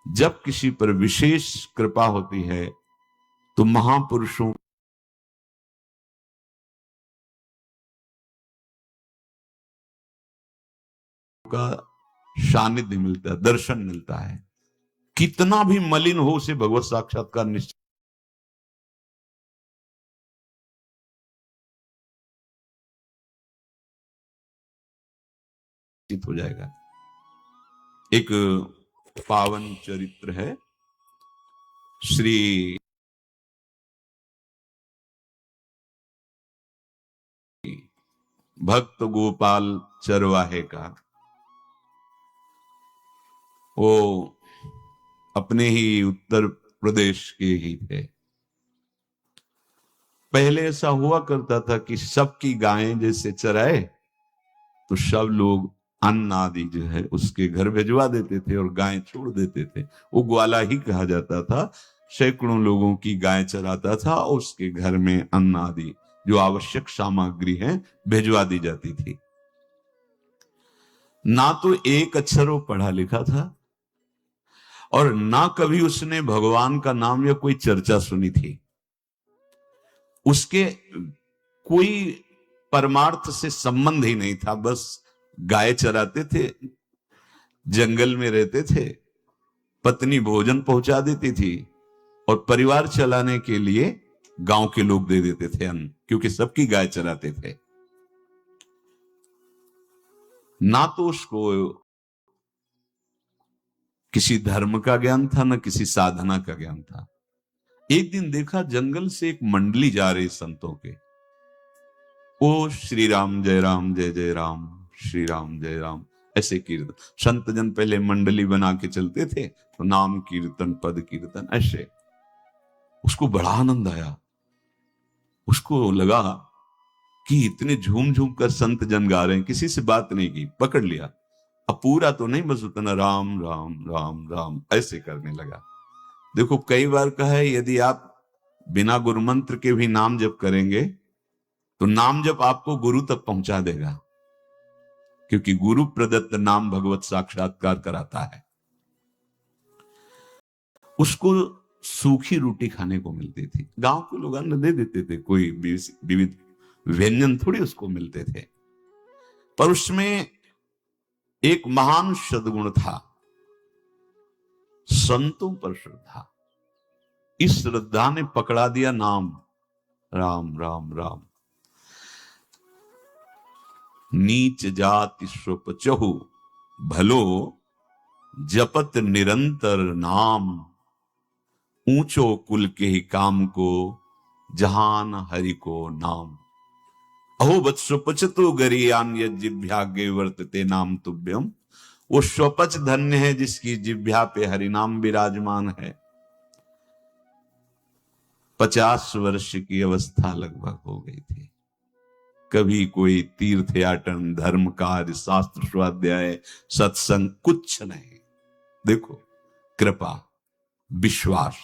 जब किसी पर विशेष कृपा होती है तो महापुरुषों का सानिध्य मिलता है, दर्शन मिलता है। कितना भी मलिन हो उसे भगवत साक्षात्कार निश्चित हो जाएगा। एक पावन चरित्र है श्री भक्त गोपाल चरवाहे का। वो अपने ही उत्तर प्रदेश के ही थे। पहले ऐसा हुआ करता था कि सबकी गायें जैसे चराए तो सब लोग अन्न आदि जो है उसके घर भिजवा देते थे और गायें छोड़ देते थे। वो ग्वाला ही कहा जाता था। सैकड़ों लोगों की गाय चराता था और उसके घर में अन्न आदि जो आवश्यक सामग्री है भिजवा दी जाती थी। ना तो एक अक्षर वो पढ़ा लिखा था और ना कभी उसने भगवान का नाम या कोई चर्चा सुनी थी। उसके कोई परमार्थ से संबंध ही नहीं था। बस गाय चराते थे, जंगल में रहते थे, पत्नी भोजन पहुंचा देती थी और परिवार चलाने के लिए गांव के लोग दे देते थे अन्न, क्योंकि सबकी गाय चराते थे। ना तो उसको किसी धर्म का ज्ञान था, ना किसी साधना का ज्ञान था। एक दिन देखा जंगल से एक मंडली जा रही संतों के। ओ श्री राम जय राम जय जय राम, श्री राम जय राम, ऐसे कीर्तन। संत जन पहले मंडली बना के चलते थे तो नाम कीर्तन पद कीर्तन ऐसे। उसको बड़ा आनंद आया। उसको लगा कि इतने झूम झूम कर संत जन गा रहे हैं, किसी से बात नहीं की, पकड़ लिया। अब पूरा तो नहीं, बस उतना राम राम राम राम ऐसे करने लगा। देखो कई बार कहा है यदि आप बिना गुरु मंत्र के भी नाम जप करेंगे तो नाम जप आपको गुरु तक पहुंचा देगा, क्योंकि गुरु प्रदत्त नाम भगवत साक्षात्कार कराता है। उसको सूखी रोटी खाने को मिलती थी। गांव के लोग अन्न दे देते थे, कोई विविध व्यंजन थोड़ी उसको मिलते थे, पर उसमें एक महान सद्गुण था, संतों पर श्रद्धा। इस श्रद्धा ने पकड़ा दिया नाम राम राम राम। नीच जाति स्वपचहु भलो जपत निरंतर नाम, ऊंचो कुल के ही काम को जहान हरि को नाम। अहो बत स्वपच तो गरियान जिभ्यागे वर्तते नाम तुभ्यम। वो स्वपच धन्य है जिसकी जिभ्या पे हरिनाम विराजमान है। 50 वर्ष की अवस्था लगभग हो गई थी। कभी कोई तीर्थ याटन, धर्म कार्य, शास्त्र स्वाध्याय, सत्संग कुछ नहीं। देखो कृपा, विश्वास।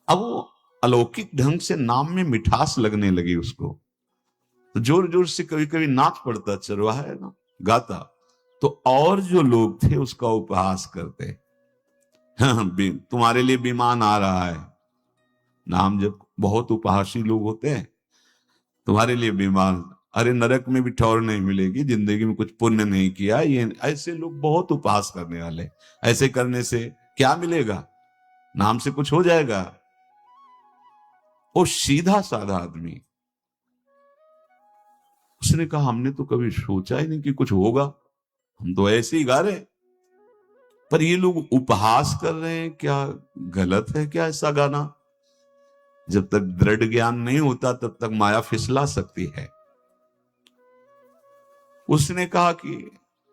अब वो अलौकिक ढंग से नाम में मिठास लगने लगी उसको, तो जोर जोर से कभी कभी नाच पड़ता, चरवाहा है ना, गाता, तो और जो लोग थे उसका उपहास करते। हाँ, तुम्हारे लिए विमान आ रहा है। नाम जब बहुत उपहासी लोग होते हैं, तुम्हारे लिए विमान, अरे नरक में भी ठौर नहीं मिलेगी, जिंदगी में कुछ पुण्य नहीं किया, ये ऐसे लोग बहुत उपहास करने वाले। ऐसे करने से क्या मिलेगा, नाम से कुछ हो जाएगा। वो सीधा साधा आदमी, उसने कहा हमने तो कभी सोचा ही नहीं कि कुछ होगा, हम तो ऐसे ही गा रहे। पर ये लोग उपहास कर रहे हैं, क्या गलत है क्या ऐसा गाना? जब तक दृढ़ ज्ञान नहीं होता तब तक माया फिसला सकती है। उसने कहा कि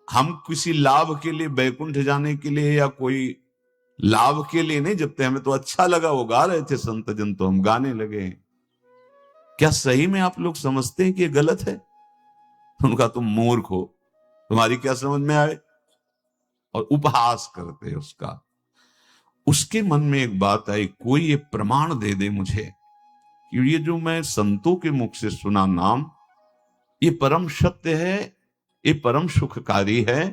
हम किसी लाभ के लिए, बैकुंठ जाने के लिए या कोई लाभ के लिए नहीं जपते, हमें तो अच्छा लगा, वो गा रहे थे संत जन तो हम गाने लगे। क्या सही में आप लोग समझते हैं कि ये गलत है? उनका तुम मूर्ख हो, तुम्हारी क्या समझ में आए? और उपहास करते उसका। उसके मन में एक बात आई, कोई ये प्रमाण दे दे मुझे कि ये जो मैं संतों के मुख से सुना नाम, ये परम सत्य है, ये परम सुखकारी है,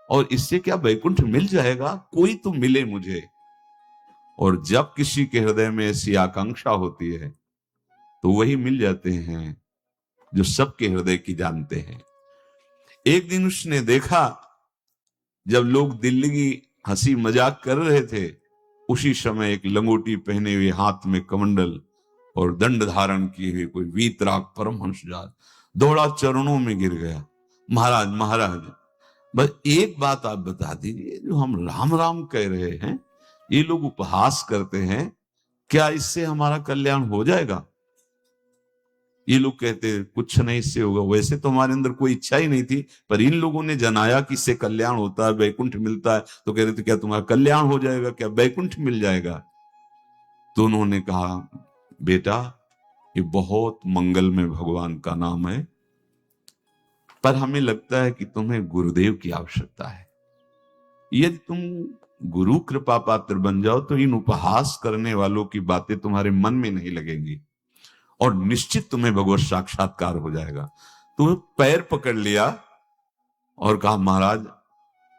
और इससे क्या वैकुंठ मिल जाएगा? कोई तो मिले मुझे। और जब किसी के हृदय में ऐसी आकांक्षा होती है तो वही मिल जाते हैं जो सबके हृदय की जानते हैं। एक दिन उसने देखा, जब लोग दिल्ली की हंसी मजाक कर रहे थे, उसी समय एक लंगोटी पहने हुए, हाथ में कमंडल और दंड धारण किए हुए कोई वीतराग परमहंस जात दौड़ा, चरणों में गिर गया। महाराज महाराज, बस एक बात आप बता दीजिए, जो हम राम राम कह रहे हैं, ये लोग उपहास करते हैं, क्या इससे हमारा कल्याण हो जाएगा? ये लोग कहते हैं कुछ नहीं इससे होगा। वैसे तो हमारे अंदर कोई इच्छा ही नहीं थी, पर इन लोगों ने जनाया कि इससे कल्याण होता है, वैकुंठ मिलता है, तो कह रहे थे क्या तुम्हारा कल्याण हो जाएगा, क्या वैकुंठ मिल जाएगा? तो उन्होंने कहा, बेटा ये बहुत मंगल में भगवान का नाम है, पर हमें लगता है कि तुम्हें गुरुदेव की आवश्यकता है। यदि तुम गुरु कृपा पात्र बन जाओ तो इन उपहास करने वालों की बातें तुम्हारे मन में नहीं लगेंगी और निश्चित तुम्हें भगवत साक्षात्कार हो जाएगा। तुम्हें पैर पकड़ लिया और कहा, महाराज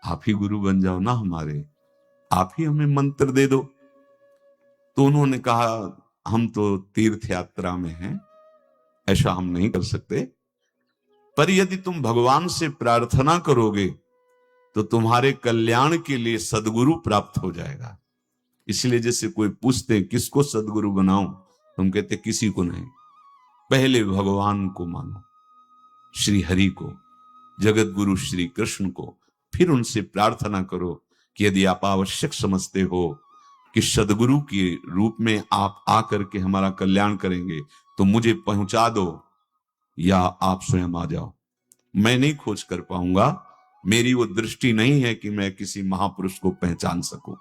आप ही गुरु बन जाओ ना हमारे, आप ही हमें मंत्र दे दो। तो उन्होंने कहा, हम तो तीर्थ यात्रा में हैं, ऐसा हम नहीं कर सकते, पर यदि तुम भगवान से प्रार्थना करोगे तो तुम्हारे कल्याण के लिए सदगुरु प्राप्त हो जाएगा। इसलिए जैसे कोई पूछते किसको सदगुरु बनाऊं, तुम कहते किसी को नहीं, पहले भगवान को मानो, श्री हरि को, जगत गुरु श्री कृष्ण को, फिर उनसे प्रार्थना करो कि यदि आप आवश्यक समझते हो कि सदगुरु के रूप में आप आकर के हमारा कल्याण करेंगे, तो मुझे पहुंचा दो या आप स्वयं आ जाओ। मैं नहीं खोज कर पाऊंगा, मेरी वो दृष्टि नहीं है कि मैं किसी महापुरुष को पहचान सकूं।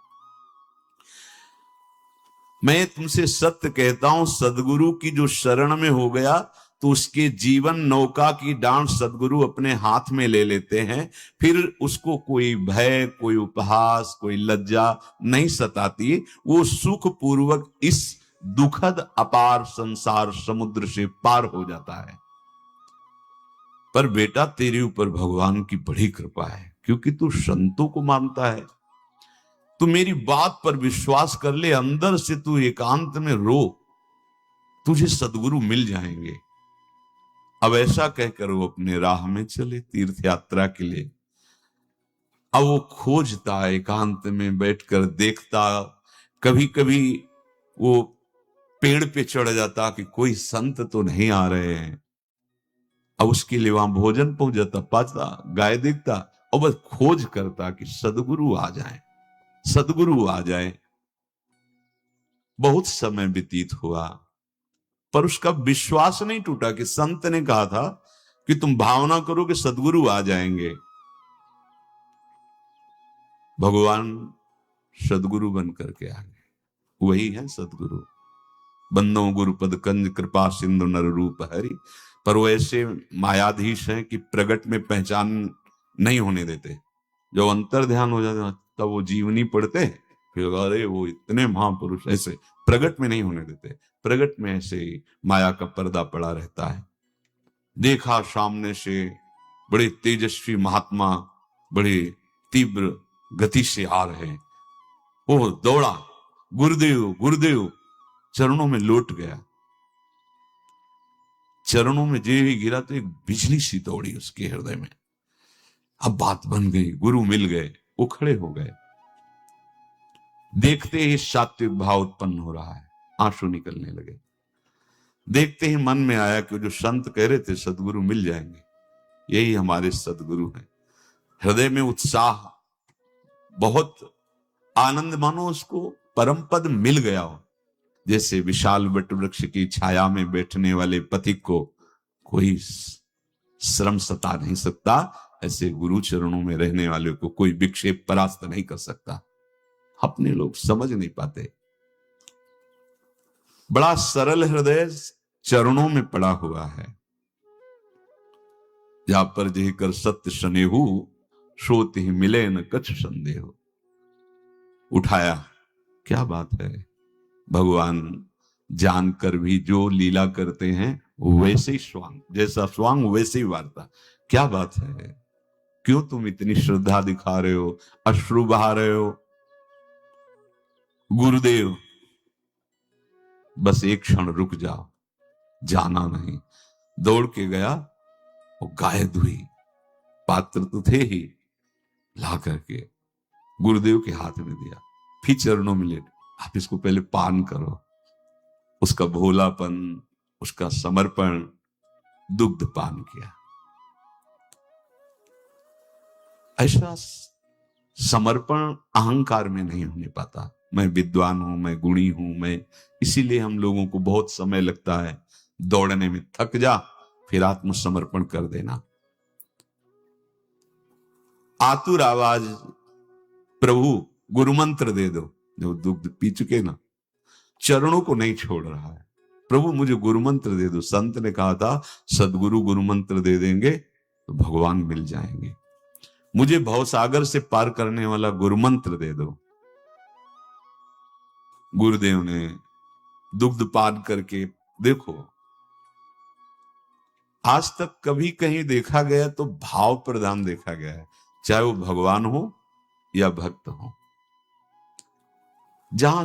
मैं तुमसे सत्य कहता हूं, सदगुरु की जो शरण में हो गया तो उसके जीवन नौका की डांट सदगुरु अपने हाथ में ले लेते हैं। फिर उसको कोई भय, कोई उपहास, कोई लज्जा नहीं सताती। वो सुख पूर्वक इस दुखद अपार संसार समुद्र से पार हो जाता है। पर बेटा तेरे ऊपर भगवान की बड़ी कृपा है, क्योंकि तू संतों को मानता है। तू मेरी बात पर विश्वास कर ले, अंदर से तू एकांत में रो, तुझे सदगुरु मिल जाएंगे। अब ऐसा कहकर वो अपने राह में चले तीर्थ यात्रा के लिए। अब वो खोजता, एकांत में बैठकर देखता, कभी कभी वो पेड़ पे चढ़ जाता कि कोई संत तो नहीं आ रहे हैं। अब उसके लिए वहां भोजन पहुंच जाता, पाता, गाय देखता और बस खोज करता कि सदगुरु आ जाए, सदगुरु आ जाए। बहुत समय व्यतीत हुआ, पर उसका विश्वास नहीं टूटा कि संत ने कहा था कि तुम भावना करो कि सदगुरु आ जाएंगे। भगवान सदगुरु बन करके आ गए, वही है सदगुरु। बंदो गुरुपद कंज कृपा सिंधु नर रूप हरि। पर वो ऐसे मायाधीश हैं कि प्रगट में पहचान नहीं होने देते। जो अंतर ध्यान हो जाते तब वो जीवनी पढ़ते, फिर अरे वो इतने महापुरुष, ऐसे प्रगट में नहीं होने देते। प्रगट में ऐसे ही माया का पर्दा पड़ा रहता है। देखा सामने से बड़े तेजस्वी महात्मा बड़े तीव्र गति से आ रहे हैं। वो दौड़ा, गुरुदेव गुरुदेव, चरणों में लौट गया। चरणों में जे ही गिरा तो एक बिजली सी दौड़ी उसके हृदय में। अब बात बन गई, गुरु मिल गए। वो खड़े हो गए, देखते ही सात्विक भाव उत्पन्न हो रहा है, आंसू निकलने लगे। देखते ही मन में आया कि जो संत कह रहे थे सदगुरु मिल जाएंगे, यही हमारे सदगुरु हैं। हृदय में उत्साह, बहुत आनंद, मानो उसको परम पद मिल गया हो। जैसे विशाल वट वृक्ष की छाया में बैठने वाले पथिक को कोई श्रम सता नहीं सकता, ऐसे गुरु चरणों में रहने वाले को कोई विक्षेप परास्त नहीं कर सकता। अपने लोग समझ नहीं पाते। बड़ा सरल हृदय चरणों में पड़ा हुआ है। जा पर जह कर सत्य स्नेहु, सोत ही मिले न कछ संदेह। उठाया, क्या बात है, भगवान जानकर भी जो लीला करते हैं वैसे ही स्वांग, जैसा स्वांग वैसे ही वार्ता। क्या बात है, क्यों तुम इतनी श्रद्धा दिखा रहे हो, अश्रु बहा रहे हो? गुरुदेव बस एक क्षण रुक जाओ, जाना नहीं। दौड़ के गया, वो गाय दुही, पात्र तो थे ही, ला करके गुरुदेव के हाथ में दिया, फिर चरणों में लेट, आप इसको पहले पान करो। उसका भोलापन, उसका समर्पण, दुग्ध पान किया। ऐसा समर्पण अहंकार में नहीं होने पाता। मैं विद्वान हूं, मैं गुणी हूं, मैं, इसीलिए हम लोगों को बहुत समय लगता है दौड़ने में। थक जा, फिर आत्मसमर्पण कर देना। आतुर आवाज, प्रभु गुरु मंत्र दे दो। जो दुग्ध पी चुके ना, चरणों को नहीं छोड़ रहा है, प्रभु मुझे गुरु मंत्र दे दो। संत ने कहा था सदगुरु गुरु मंत्र दे देंगे तो भगवान मिल जाएंगे। मुझे भवसागर से पार करने वाला गुरु मंत्र दे दो। गुरुदेव ने दुग्ध पान करके, देखो आज तक कभी कहीं देखा गया तो भाव प्रधान देखा गया है, चाहे वो भगवान हो या भक्त हो। जहां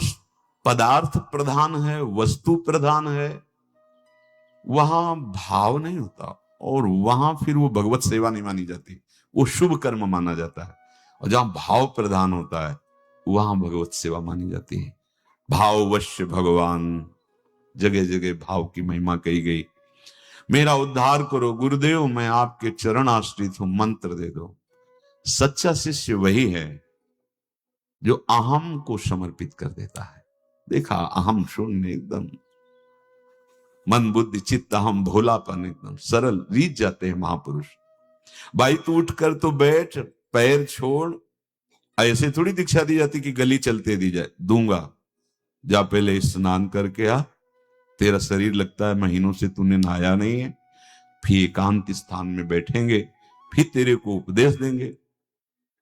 पदार्थ प्रधान है, वस्तु प्रधान है, वहां भाव नहीं होता, और वहां फिर वो भगवत सेवा नहीं मानी जाती, वो शुभ कर्म माना जाता है। और जहां भाव प्रधान होता है वहां भगवत सेवा मानी जाती है। भाववश्य भगवान, जगह जगह भाव की महिमा कही गई। मेरा उद्धार करो गुरुदेव, मैं आपके चरण आश्रित हूं, मंत्र दे दो। सच्चा शिष्य वही है जो अहम को समर्पित कर देता है। देखा, अहम शून्य, एकदम मन बुद्धि चित्त अहम, भोलापन, एकदम सरल, रीत जाते हैं महापुरुष। भाई तू उठ कर तो बैठ, पैर छोड़। ऐसे थोड़ी दीक्षा दी जाती कि गली चलते दी जाए, दूंगा, जा पहले स्नान करके आ, तेरा शरीर लगता है महीनों से तूने नहाया नहीं है। फिर एकांत स्थान में बैठेंगे, फिर तेरे को उपदेश देंगे।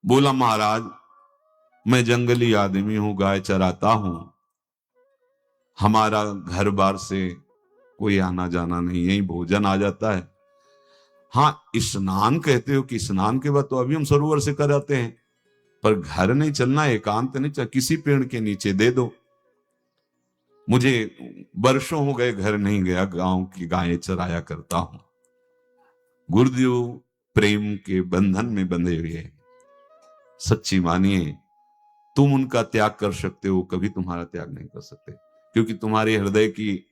बोला महाराज मैं जंगली आदमी हूं, गाय चराता हूं, हमारा घर बार से कोई आना जाना नहीं, यही भोजन आ जाता है। हाँ स्नान कहते हो कि स्नान के बाद तो अभी हम सरोवर से कर आते हैं, पर घर नहीं चलना, एकांत नहीं चलना, किसी पेड़ के नीचे दे दो। मुझे वर्षों हो गए घर नहीं गया, गांव की गायें चराया करता हूं। गुरुदेव प्रेम के बंधन में बंधे हुए, सच्ची मानिए तुम उनका त्याग कर सकते हो, कभी तुम्हारा त्याग नहीं कर सकते, क्योंकि तुम्हारे हृदय की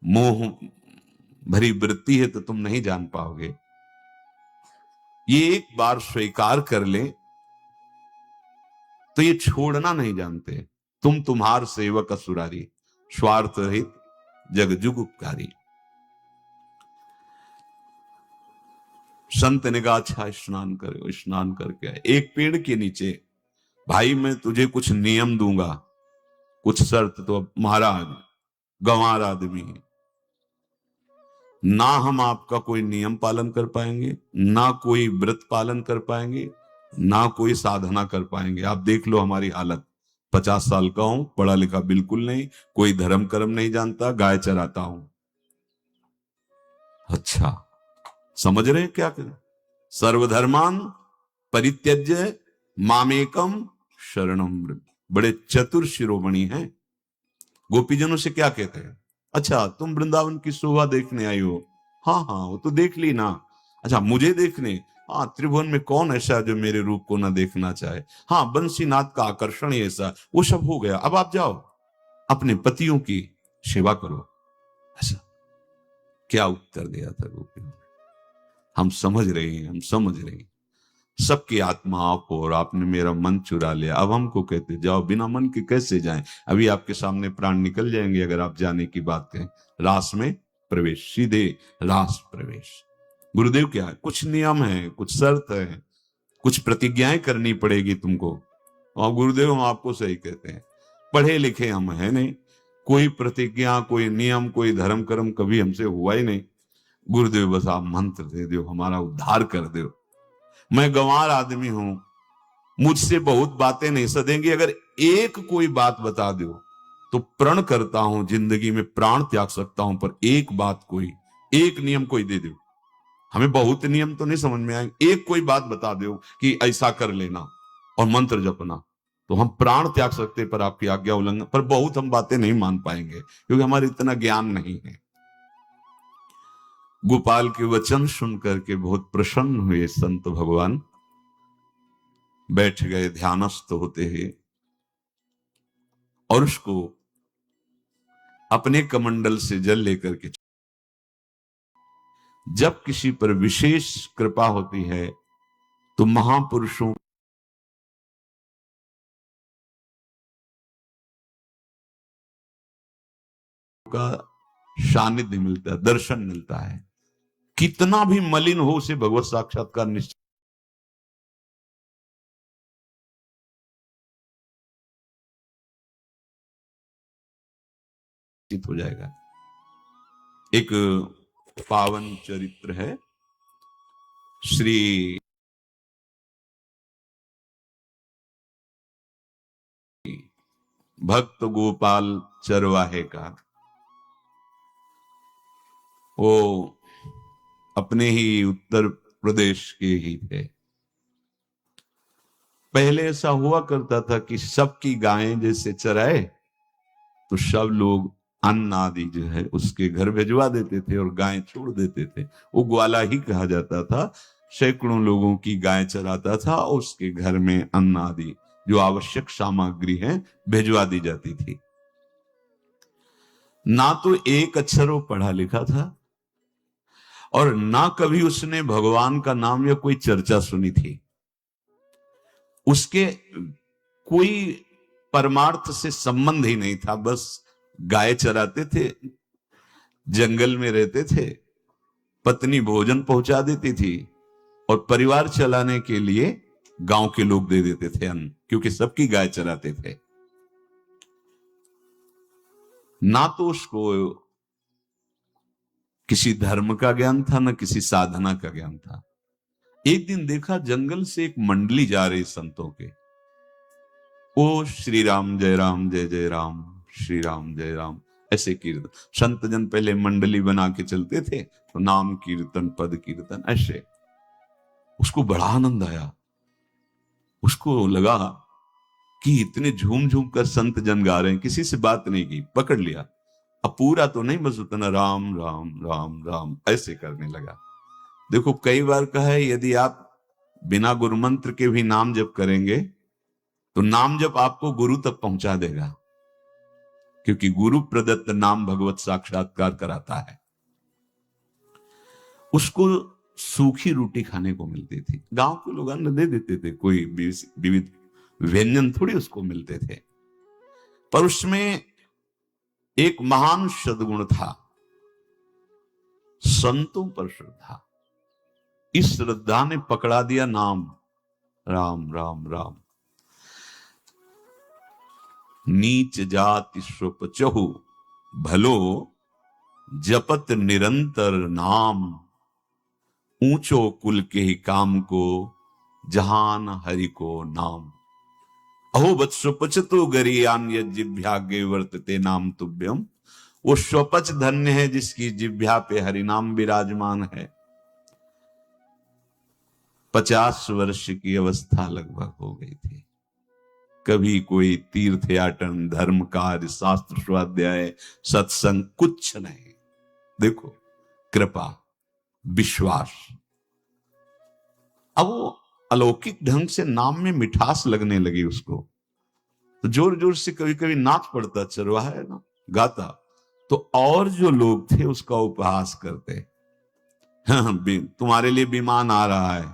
मोह भरी वृत्ति है तो तुम नहीं जान पाओगे। ये एक बार स्वीकार कर ले तो ये छोड़ना नहीं जानते। तुम तुम्हार सेवक असुरारी, स्वार्थ रहित जग जुग उपकारी। संत ने कहा अच्छा स्नान करो। स्नान करके आए, एक पेड़ के नीचे, भाई मैं तुझे कुछ नियम दूंगा, कुछ शर्त। तो महाराज गंवार आदमी है, ना हम आपका कोई नियम पालन कर पाएंगे, ना कोई व्रत पालन कर पाएंगे, ना कोई साधना कर पाएंगे। आप देख लो हमारी हालत, 50 साल का हूं, पढ़ा लिखा बिल्कुल नहीं, कोई धर्म कर्म नहीं जानता, गाय चराता हूं। अच्छा समझ रहे क्या करें? सर्वधर्मान परित्यज्य मामेकम शरणम व्रज। बड़े चतुर शिरोमणि हैं। गोपीजनों से क्या कहते हैं? अच्छा तुम वृंदावन की शोभा देखने आई हो? हाँ हाँ वो तो देख ली ना। अच्छा मुझे देखने? हाँ त्रिभुवन में कौन ऐसा जो मेरे रूप को ना देखना चाहे। हाँ बंसीनाथ का आकर्षण ही ऐसा, वो सब हो गया, अब आप जाओ अपने पतियों की सेवा करो। ऐसा क्या उत्तर दिया था गोपियों ने? हम समझ रहे हैं, हम समझ रहे हैं, सबकी आत्मा आप हो और आपने मेरा मन चुरा लिया। अब हमको कहते जाओ, बिना मन के कैसे जाएं? अभी आपके सामने प्राण निकल जाएंगे अगर आप जाने की बात कहें। रास में प्रवेश, सीधे रास प्रवेश। गुरुदेव क्या है? कुछ नियम है, कुछ शर्त है, कुछ प्रतिज्ञाएं करनी पड़ेगी तुमको। और गुरुदेव हम आपको सही कहते हैं, पढ़े लिखे हम है नहीं, कोई प्रतिज्ञा, कोई नियम, कोई धर्म कर्म कभी हमसे हुआ ही नहीं। गुरुदेव बस आप मंत्र दे दो, हमारा उद्धार कर दो। मैं गंवार आदमी हूं, मुझसे बहुत बातें नहीं सदेंगी, अगर एक कोई बात बता दो तो प्रण करता हूं जिंदगी में प्राण त्याग सकता हूं, पर एक बात, कोई एक नियम कोई दे दो, हमें बहुत नियम तो नहीं समझ में आएंगे, एक कोई बात बता दो कि ऐसा कर लेना और मंत्र जपना, तो हम प्राण त्याग सकते पर आपकी आज्ञा उल्लंघन, पर बहुत हम बातें नहीं मान पाएंगे क्योंकि हमारे इतना ज्ञान नहीं है। गोपाल के वचन सुन करके बहुत प्रसन्न हुए संत भगवान, बैठ गए ध्यानस्थ होते हैं और उसको अपने कमंडल से जल लेकर के, जब किसी पर विशेष कृपा होती है तो महापुरुषों का सानिध्य मिलता है, दर्शन मिलता है। कितना भी मलिन हो उसे भगवत साक्षात्कार निश्चित हो जाएगा। एक पावन चरित्र है श्री भक्त गोपाल चरवाहे का। वो अपने ही उत्तर प्रदेश के ही थे। पहले ऐसा हुआ करता था कि सबकी गायें जैसे चराए तो सब लोग अन्न आदि जो है उसके घर भिजवा देते थे और गायें छोड़ देते थे। वो ग्वाला ही कहा जाता था। सैकड़ों लोगों की गाय चराता था और उसके घर में अन्न आदि जो आवश्यक सामग्री है भिजवा दी जाती थी। ना तो एक अक्षर वो पढ़ा लिखा था और ना कभी उसने भगवान का नाम या कोई चर्चा सुनी थी। उसके कोई परमार्थ से संबंध ही नहीं था, बस गाय चराते थे, जंगल में रहते थे, पत्नी भोजन पहुंचा देती थी और परिवार चलाने के लिए गांव के लोग दे देते थे अन्न, क्योंकि सबकी गाय चराते थे। ना तो उसको किसी धर्म का ज्ञान था ना किसी साधना का ज्ञान था। एक दिन देखा जंगल से एक मंडली जा रही संतों के, ओ श्री राम जय राम जय जय राम, श्री राम जय राम, ऐसे कीर्तन। संत जन पहले मंडली बना के चलते थे तो नाम कीर्तन पद कीर्तन ऐसे। उसको बड़ा आनंद आया, उसको लगा कि इतने झूम झूम कर संत जन गा रहे हैं, किसी से बात नहीं की, पकड़ लिया। अब पूरा तो नहीं, बस उतना राम राम राम राम ऐसे करने लगा। देखो कई बार कहा है यदि आप बिना गुरु मंत्र के भी नाम जप करेंगे तो नाम जप आपको गुरु तक पहुंचा देगा, क्योंकि गुरु प्रदत्त नाम भगवत साक्षात्कार कराता है। उसको सूखी रोटी खाने को मिलती थी, गांव के लोग अन्न दे देते थे, कोई विविध व्यंजन थोड़ी उसको मिलते थे, पर उसमें एक महान सद्गुण था, संतों पर श्रद्धा। इस श्रद्धा ने पकड़ा दिया नाम राम राम राम। नीच जाति स्वपचहु भलो जपत निरंतर नाम, ऊंचो कुल के ही काम को जहान हरि को नाम। अहो बत स्वपच तो गरियान जिभ्यागे वर्तते नाम तुभ्यम। वो स्वपच धन्य है जिसकी जिभ्या पे हरिनाम विराजमान है। 50 वर्ष की अवस्था लगभग हो गई थी, कभी कोई तीर्थ याटन धर्म कार्य शास्त्र स्वाध्याय सत्संग कुछ नहीं। देखो कृपा विश्वास। अब वो अलौकिक ढंग से नाम में मिठास लगने लगी उसको, तो जोर जोर से कभी कभी नाच पड़ता, चरवाहा है ना, गाता, तो और जो लोग थे उसका उपहास करते, हाँ, तुम्हारे लिए विमान आ रहा है,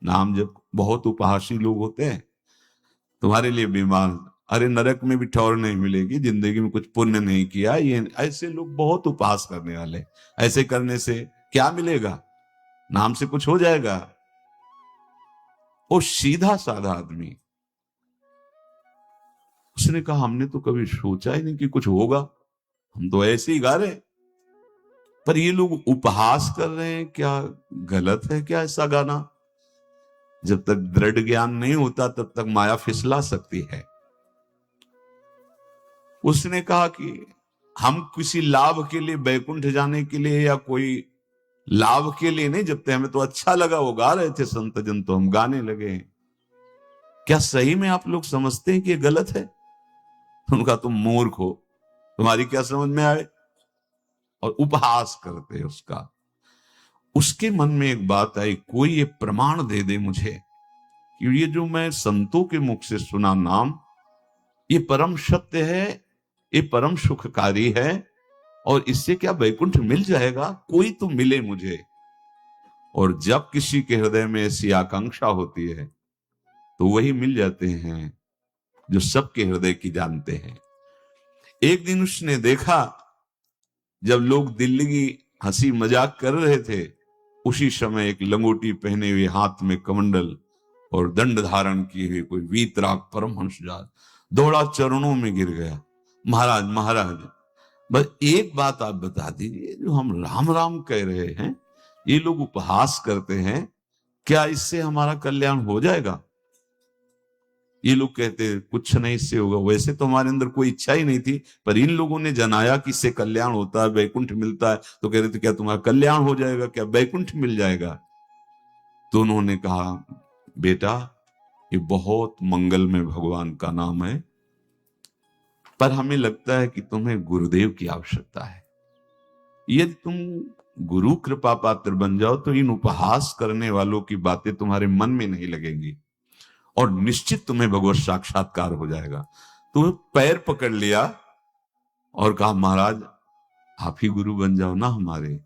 नाम जब बहुत उपहासी लोग होते हैं, तुम्हारे लिए विमान, अरे नरक में भी ठौर नहीं मिलेगी, जिंदगी में कुछ पुण्य नहीं किया, ये ऐसे लोग बहुत उपहास करने वाले। ऐसे करने से क्या मिलेगा, नाम से कुछ हो जाएगा। वो सीधा साधा आदमी, उसने कहा हमने तो कभी सोचा ही नहीं कि कुछ होगा, हम तो ऐसे ही गा रहे, पर ये लोग उपहास कर रहे हैं, क्या गलत है क्या ऐसा गाना? जब तक दृढ़ ज्ञान नहीं होता तब तक माया फिसला सकती है। उसने कहा कि हम किसी लाभ के लिए, बैकुंठ जाने के लिए या कोई लाभ के लिए नहीं जपते, हमें तो अच्छा लगा, वो गा रहे थे संत जन तो हम गाने लगे। क्या सही में आप लोग समझते हैं कि ये गलत है? उनका तुम मूर्ख हो, तुम्हारी क्या समझ में आए, और उपहास करते हैं उसका। उसके मन में एक बात आई, कोई ये प्रमाण दे दे मुझे कि ये जो मैं संतों के मुख से सुना नाम, ये परम सत्य है, ये परम सुखकारी है, और इससे क्या वैकुंठ मिल जाएगा? कोई तो मिले मुझे। और जब किसी के हृदय में ऐसी आकांक्षा होती है तो वही मिल जाते हैं जो सबके हृदय की जानते हैं। एक दिन उसने देखा, जब लोग दिल्ली की हंसी मजाक कर रहे थे, उसी समय एक लंगोटी पहने हुए, हाथ में कमंडल और दंड धारण किए हुए कोई वीतराग परमहंस दौड़ा, चरणों में गिर गया। महाराज महाराज, बस एक बात आप बता दीजिए, जो हम राम राम कह रहे हैं, ये लोग उपहास करते हैं, क्या इससे हमारा कल्याण हो जाएगा? ये लोग कहते हैं कुछ नहीं इससे होगा। वैसे तो हमारे अंदर कोई इच्छा ही नहीं थी, पर इन लोगों ने जनाया कि इससे कल्याण होता है, वैकुंठ मिलता है, तो कह रहे थे क्या तुम्हारा कल्याण हो जाएगा, क्या वैकुंठ मिल जाएगा? तो उन्होंने कहा, बेटा ये बहुत मंगल में भगवान का नाम है, पर हमें लगता है कि तुम्हें गुरुदेव की आवश्यकता है। यदि तुम गुरु कृपा पात्र बन जाओ तो इन उपहास करने वालों की बातें तुम्हारे मन में नहीं लगेंगी, और निश्चित तुम्हें भगवत साक्षात्कार हो जाएगा। तुम्हें पैर पकड़ लिया और कहा, महाराज आप ही गुरु बन जाओ ना हमारे,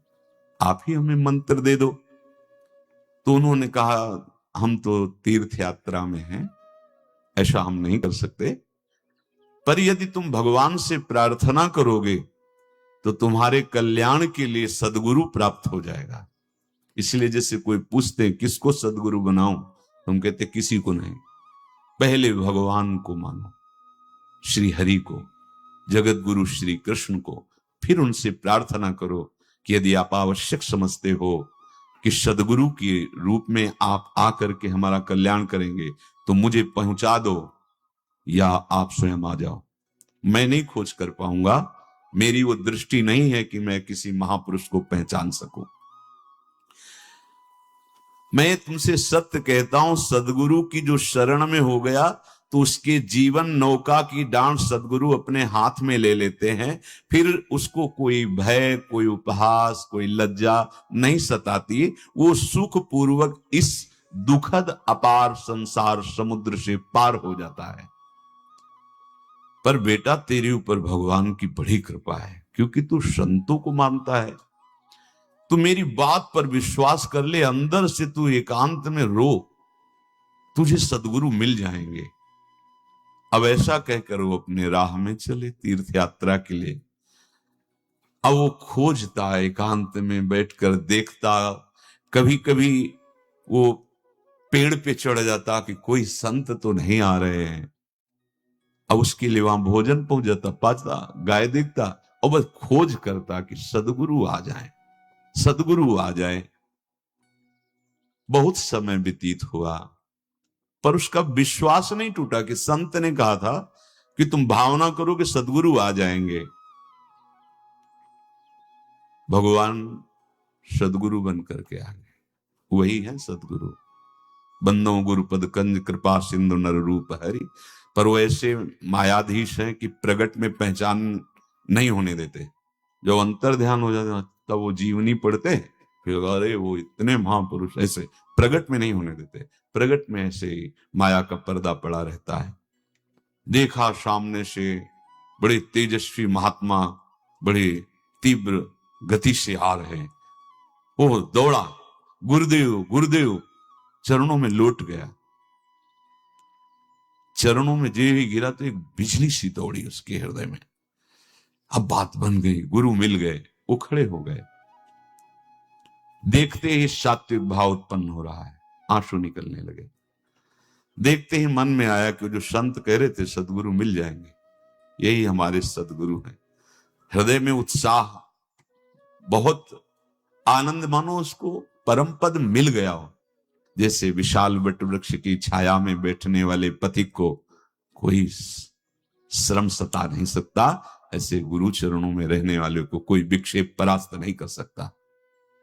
आप ही हमें मंत्र दे दो। तो उन्होंने कहा, हम तो तीर्थ यात्रा में हैं, ऐसा हम नहीं कर सकते, पर यदि तुम भगवान से प्रार्थना करोगे तो तुम्हारे कल्याण के लिए सदगुरु प्राप्त हो जाएगा। इसलिए जैसे कोई पूछते हैं किसको सदगुरु बनाऊं, हम कहते किसी को नहीं, पहले भगवान को मानो, श्री हरि को, जगत गुरु श्री कृष्ण को, फिर उनसे प्रार्थना करो कि यदि आप आवश्यक समझते हो कि सदगुरु के रूप में आप आकर के हमारा कल्याण करेंगे, तो मुझे पहुंचा दो, या आप स्वयं आ जाओ। मैं नहीं खोज कर पाऊंगा, मेरी वो दृष्टि नहीं है कि मैं किसी महापुरुष को पहचान सकूं। मैं तुमसे सत्य कहता हूं, सदगुरु की जो शरण में हो गया तो उसके जीवन नौका की डांट सदगुरु अपने हाथ में ले लेते हैं। फिर उसको कोई भय, कोई उपहास, कोई लज्जा नहीं सताती। वो सुख पूर्वक इस दुखद अपार संसार समुद्र से पार हो जाता है। पर बेटा तेरे ऊपर भगवान की बड़ी कृपा है, क्योंकि तू संतों को मानता है। तू मेरी बात पर विश्वास कर ले, अंदर से तू एकांत में रो, तुझे सदगुरु मिल जाएंगे। अब ऐसा कहकर वो अपने राह में चले तीर्थ यात्रा के लिए। अब वो खोजता, एकांत में बैठकर देखता, कभी कभी वो पेड़ पे चढ़ जाता कि कोई संत तो नहीं आ रहे हैं। अब उसके लिए वहां भोजन पहुंच जाता, पाता, गाय देखता, और बस खोज करता कि सदगुरु आ जाए, सदगुरु आ जाए। बहुत समय व्यतीत हुआ, पर उसका विश्वास नहीं टूटा कि संत ने कहा था कि तुम भावना करो कि सदगुरु आ जाएंगे। भगवान सदगुरु बन करके आ गए, वही है सदगुरु। बंदो गुरुपद कंज कृपा सिंधु नर रूप हरि। पर वो ऐसे मायाधीश हैं कि प्रगट में पहचान नहीं होने देते। जब अंतर ध्यान हो जाते तब वो जीवनी पढ़ते, फिर अरे वो इतने महापुरुष, ऐसे प्रगट में नहीं होने देते। प्रगट में ऐसे ही माया का पर्दा पड़ा रहता है। देखा सामने से बड़े तेजस्वी महात्मा बड़े तीव्र गति से आ रहे हैं। वो दौड़ा, गुरुदेव गुरुदेव, चरणों में लौट गया। चरणों में जे ही गिरा तो एक बिजली सी दौड़ी उसके हृदय में। अब बात बन गई, गुरु मिल गए, वो खड़े हो गए। देखते ही सात्विक भाव उत्पन्न हो रहा है, आंसू निकलने लगे। देखते ही मन में आया कि जो संत कह रहे थे सदगुरु मिल जाएंगे, यही हमारे सदगुरु हैं। हृदय में उत्साह, बहुत आनंद, मानो उसको परम पद मिल गया हो। जैसे विशाल वट वृक्ष की छाया में बैठने वाले पथिक को कोई श्रम सता नहीं सकता, ऐसे गुरु चरणों में रहने वाले को कोई विक्षेप परास्त नहीं कर सकता।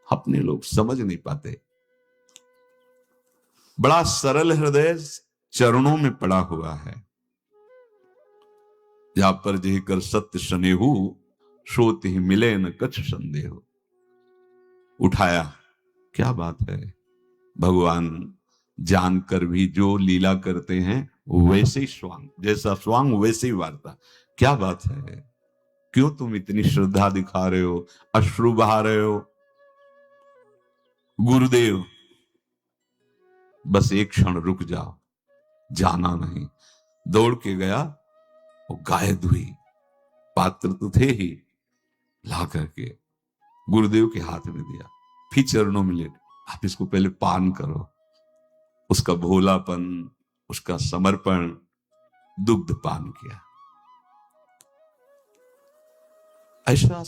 अपने लोग समझ नहीं पाते। बड़ा सरल हृदय चरणों में पड़ा हुआ है। जहां पर जह कर सत्य स्नेहु, सोत ही मिले न कछ संदेह। उठाया, क्या बात है। भगवान जानकर भी जो लीला करते हैं वैसे ही स्वांग, जैसा स्वांग वैसे ही वार्ता। क्या बात है, क्यों तुम इतनी श्रद्धा दिखा रहे हो, अश्रु बहा रहे हो। गुरुदेव बस एक क्षण रुक जाओ, जाना नहीं। दौड़ के गया, वो गाय धुई, पात्र तो थे ही, ला करके गुरुदेव के हाथ में दिया, फिर चरणों में लेट, आप इसको पहले पान करो। उसका भोलापन, उसका समर्पण, दुग्ध पान किया। ऐसा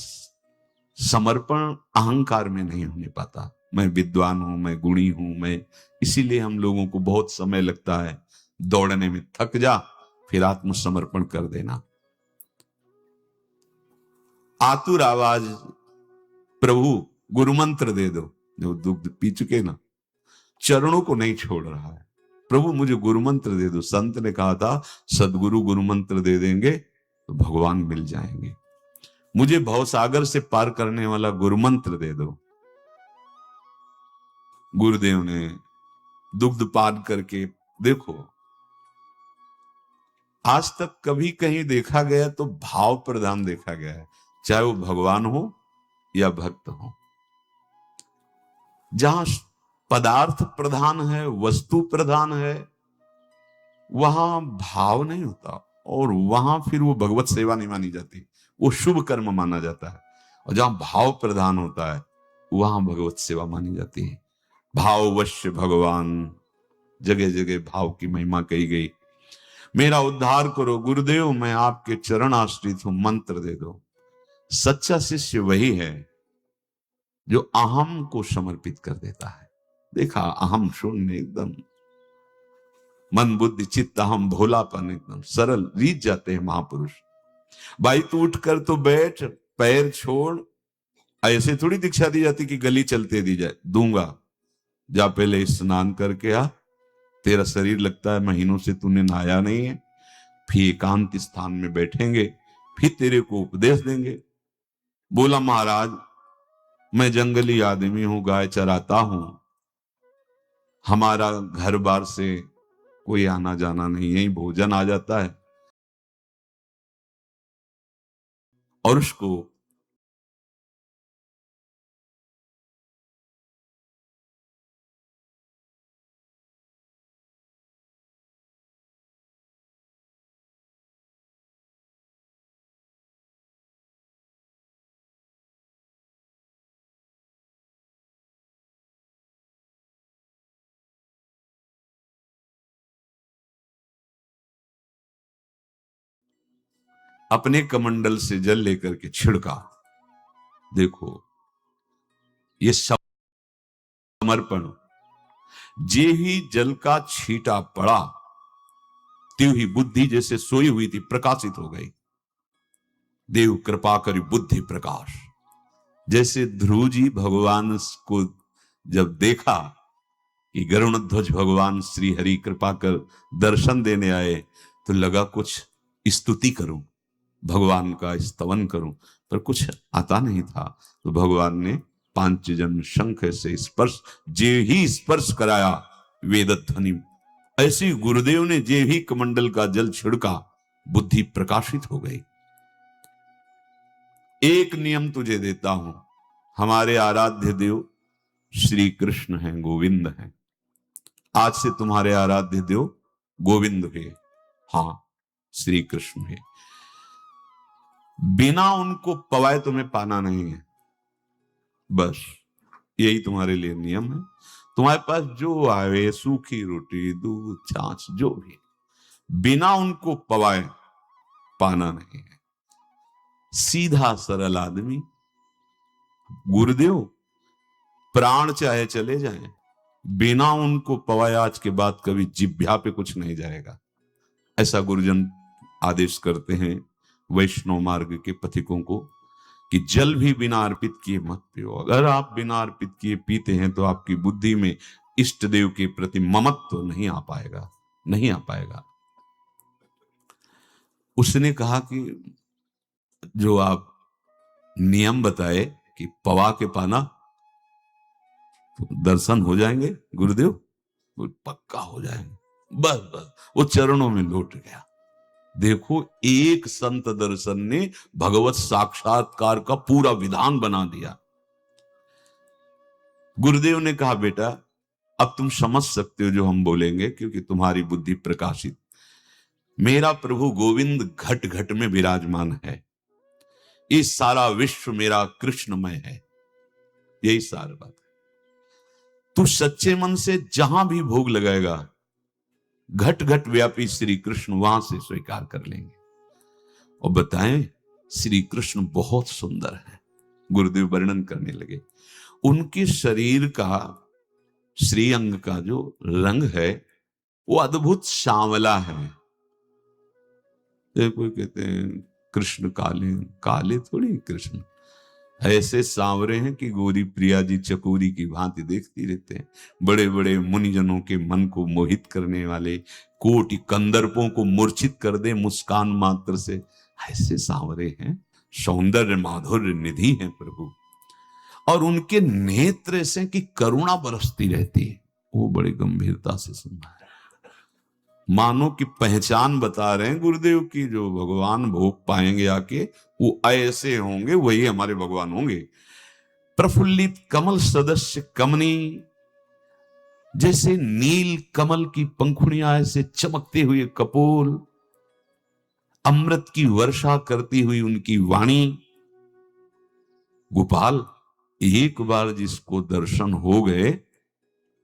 समर्पण अहंकार में नहीं होने पाता। मैं विद्वान हूं, मैं गुणी हूं, मैं, इसीलिए हम लोगों को बहुत समय लगता है दौड़ने में। थक जा, फिर आत्मसमर्पण कर देना। आतुर आवाज, प्रभु गुरु मंत्र दे दो। जो दुग्ध पी चुके ना, चरणों को नहीं छोड़ रहा है, प्रभु मुझे गुरु मंत्र दे दो। संत ने कहा था सदगुरु गुरु मंत्र दे देंगे तो भगवान मिल जाएंगे। मुझे भवसागर से पार करने वाला गुरु मंत्र दे दो। गुरुदेव ने दुग्ध पान करके, देखो आज तक कभी कहीं देखा गया तो भाव प्रधान देखा गया है, चाहे वो भगवान हो या भक्त हो। जहां पदार्थ प्रधान है, वस्तु प्रधान है, वहां भाव नहीं होता, और वहां फिर वो भगवत सेवा नहीं मानी जाती, वो शुभ कर्म माना जाता है। और जहां भाव प्रधान होता है वहां भगवत सेवा मानी जाती है। भाववश्य भगवान, जगह जगह भाव की महिमा कही गई। मेरा उद्धार करो गुरुदेव, मैं आपके चरण आश्रित हूं, मंत्र दे दो। सच्चा शिष्य वही है जो अहम को समर्पित कर देता है। देखा, अहम शून्य, एकदम मन बुद्धि चित्त अहम, भोलापन, एकदम सरल, रीत जाते हैं महापुरुष। भाई तू उठ कर तो बैठ, पैर छोड़। ऐसे थोड़ी दीक्षा दी जाती कि गली चलते दी जाए, दूंगा, जा पहले स्नान करके आ, तेरा शरीर लगता है महीनों से तूने नहाया नहीं है। फिर एकांत स्थान में बैठेंगे, फिर तेरे को उपदेश देंगे। बोला महाराज मैं जंगली आदमी हूं, गाय चराता हूं, हमारा घर बार से कोई आना जाना नहीं, यही भोजन आ जाता है। और उसको अपने कमंडल से जल लेकर के छिड़का। देखो ये समर्पण, जे ही जल का छींटा पड़ा, त्यों ही बुद्धि जैसे सोई हुई थी प्रकाशित हो गई। देव कृपा करी बुद्धि प्रकाश। जैसे ध्रुव जी भगवान को जब देखा कि गरुण ध्वज भगवान श्री हरि कृपा कर दर्शन देने आए, तो लगा कुछ स्तुति करूं, भगवान का स्तवन करूं, पर कुछ आता नहीं था। तो भगवान ने पांचजन्य शंख से स्पर्श, जे ही स्पर्श कराया वेद ध्वनि। ऐसी गुरुदेव ने जे ही कमंडल का जल छिड़का, बुद्धि प्रकाशित हो गई। एक नियम तुझे देता हूं, हमारे आराध्य देव श्री कृष्ण हैं, गोविंद हैं। आज से तुम्हारे आराध्य देव गोविंद है, हाँ श्री कृष्ण है। बिना उनको पवाए तुम्हें पाना नहीं है, बस यही तुम्हारे लिए नियम है। तुम्हारे पास जो आवे, सूखी रोटी, दूध, छाछ, जो भी, बिना उनको पवाए पाना नहीं है। सीधा सरल आदमी। गुरुदेव प्राण चाहे चले जाएं, बिना उनको पवाए आज के बाद कभी जिह्वा पे कुछ नहीं जाएगा। ऐसा गुरुजन आदेश करते हैं वैष्णव मार्ग के पथिकों को कि जल भी बिना अर्पित किए मत पियो। अगर आप बिना अर्पित किए पीते हैं तो आपकी बुद्धि में इष्ट देव के प्रति ममत्व तो नहीं आ पाएगा, नहीं आ पाएगा। उसने कहा कि जो आप नियम बताए कि पवा के पाना तो दर्शन हो जाएंगे गुरुदेव, तो पक्का हो जाएंगे। बस बस वो चरणों में लौट गया। देखो, एक संत दर्शन ने भगवत साक्षात्कार का पूरा विधान बना दिया। गुरुदेव ने कहा, बेटा अब तुम समझ सकते हो जो हम बोलेंगे, क्योंकि तुम्हारी बुद्धि प्रकाशित। मेरा प्रभु गोविंद घट घट में विराजमान है, इस सारा विश्व मेरा कृष्णमय है, यही सारी बात है। तू सच्चे मन से जहां भी भोग लगाएगा, घट घट व्यापी श्री कृष्ण वहां से स्वीकार कर लेंगे। और बताएं, श्री कृष्ण बहुत सुंदर है। गुरुदेव वर्णन करने लगे, उनके शरीर का, श्रीअंग का जो रंग है वो अद्भुत सांवला है। कोई कहते हैं कृष्ण काले, काले थोड़ी कृष्ण, ऐसे सांवरे हैं कि गोरी प्रिया जी चकोरी की भांति देखती रहते हैं। बड़े बड़े मुनिजनों के मन को मोहित करने वाले, कोटि कंदर्पों को मूर्छित कर दे मुस्कान मात्र से, ऐसे सांवरे हैं। सौंदर्य माधुर्य निधि है प्रभु। और उनके नेत्र ऐसे कि करुणा बरसती रहती है। वो बड़ी गंभीरता से सुनना है, मानो कि पहचान बता रहे हैं गुरुदेव की, जो भगवान भोग पाएंगे आके वो ऐसे होंगे, वही हमारे भगवान होंगे। प्रफुल्लित कमल सदस्य कमनी, जैसे नील कमल की पंखुड़ियां ऐसे चमकते हुए कपोल, अमृत की वर्षा करती हुई उनकी वाणी। गोपाल, एक बार जिसको दर्शन हो गए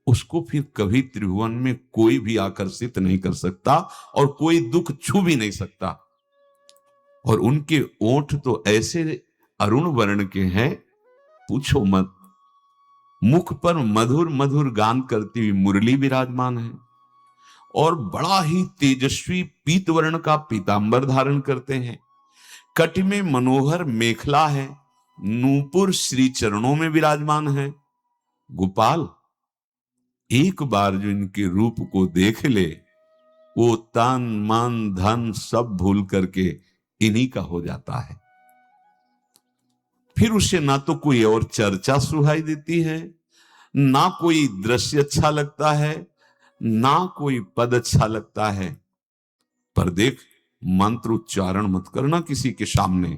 उसको फिर कभी त्रिभुवन में कोई भी आकर्षित नहीं कर सकता और कोई दुख छू भी नहीं सकता। और उनके ओठ तो ऐसे अरुण वर्ण के हैं, पूछो मत। मुख पर मधुर मधुर गान करती हुई मुरली विराजमान है और बड़ा ही तेजस्वी पीत वर्ण का पीतांबर धारण करते हैं। कट में मनोहर मेखला है, नूपुर श्री चरणों में विराजमान है। गोपाल, एक बार जो इनके रूप को देख ले, वो तन मन धन सब भूल करके इन्हीं का हो जाता है। फिर उसे ना तो कोई और चर्चा सुहाई देती है, ना कोई दृश्य अच्छा लगता है, ना कोई पद अच्छा लगता है। पर देख, मंत्र उच्चारण मत करना किसी के सामने।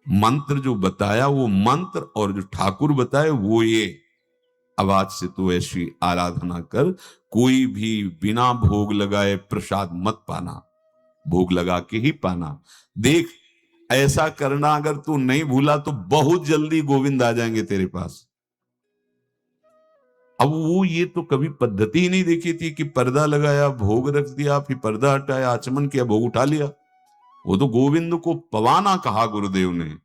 मंत्र जो बताया वो मंत्र, और जो ठाकुर बताए वो ये। आवाज से तो ऐसी आराधना कर, कोई भी बिना भोग लगाए प्रसाद मत पाना, भोग लगा के ही पाना। देख, ऐसा करना अगर तू नहीं भूला तो बहुत जल्दी गोविंद आ जाएंगे तेरे पास। अब वो ये तो कभी पद्धति ही नहीं देखी थी कि पर्दा लगाया, भोग रख दिया, फिर पर्दा हटाया, आचमन किया, भोग उठा लिया। वो तो गोविंद को पवाना कहा गुरुदेव ने।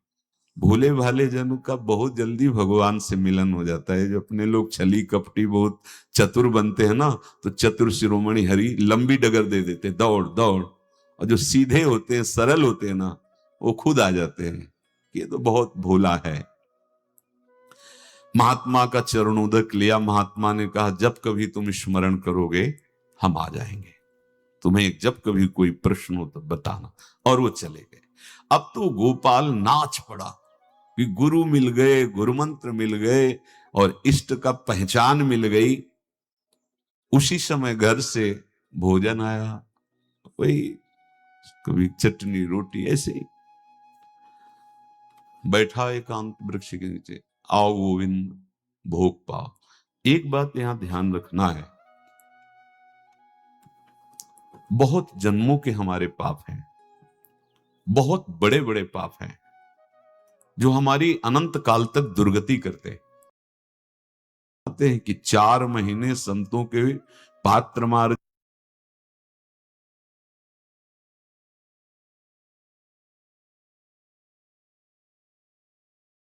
भोले भाले जन का बहुत जल्दी भगवान से मिलन हो जाता है। जो अपने लोग छली कपटी बहुत चतुर बनते हैं ना, तो चतुर शिरोमणि हरि लंबी डगर दे देते, दौड़ दौड़। और जो सीधे होते हैं, सरल होते हैं ना, वो खुद आ जाते हैं। ये तो बहुत भोला है। महात्मा का चरणोदक लिया। महात्मा ने कहा, जब कभी तुम स्मरण करोगे हम आ जाएंगे, तुम्हें जब कभी कोई प्रश्न हो तो बताना। और वो चले गए। अब तो गोपाल नाच पड़ा कि गुरु मिल गए, गुरु मंत्र मिल गए और इष्ट का पहचान मिल गई। उसी समय घर से भोजन आया, वही कभी चटनी रोटी, ऐसे ही बैठा एकांत वृक्ष के नीचे। आओ गोविंद, भोग पाओ। एक बात यहां ध्यान रखना है, बहुत जन्मों के हमारे पाप हैं, बहुत बड़े बड़े पाप हैं जो हमारी अनंत काल तक दुर्गति करते हैं। कि 4 महीने संतों के पात्र मार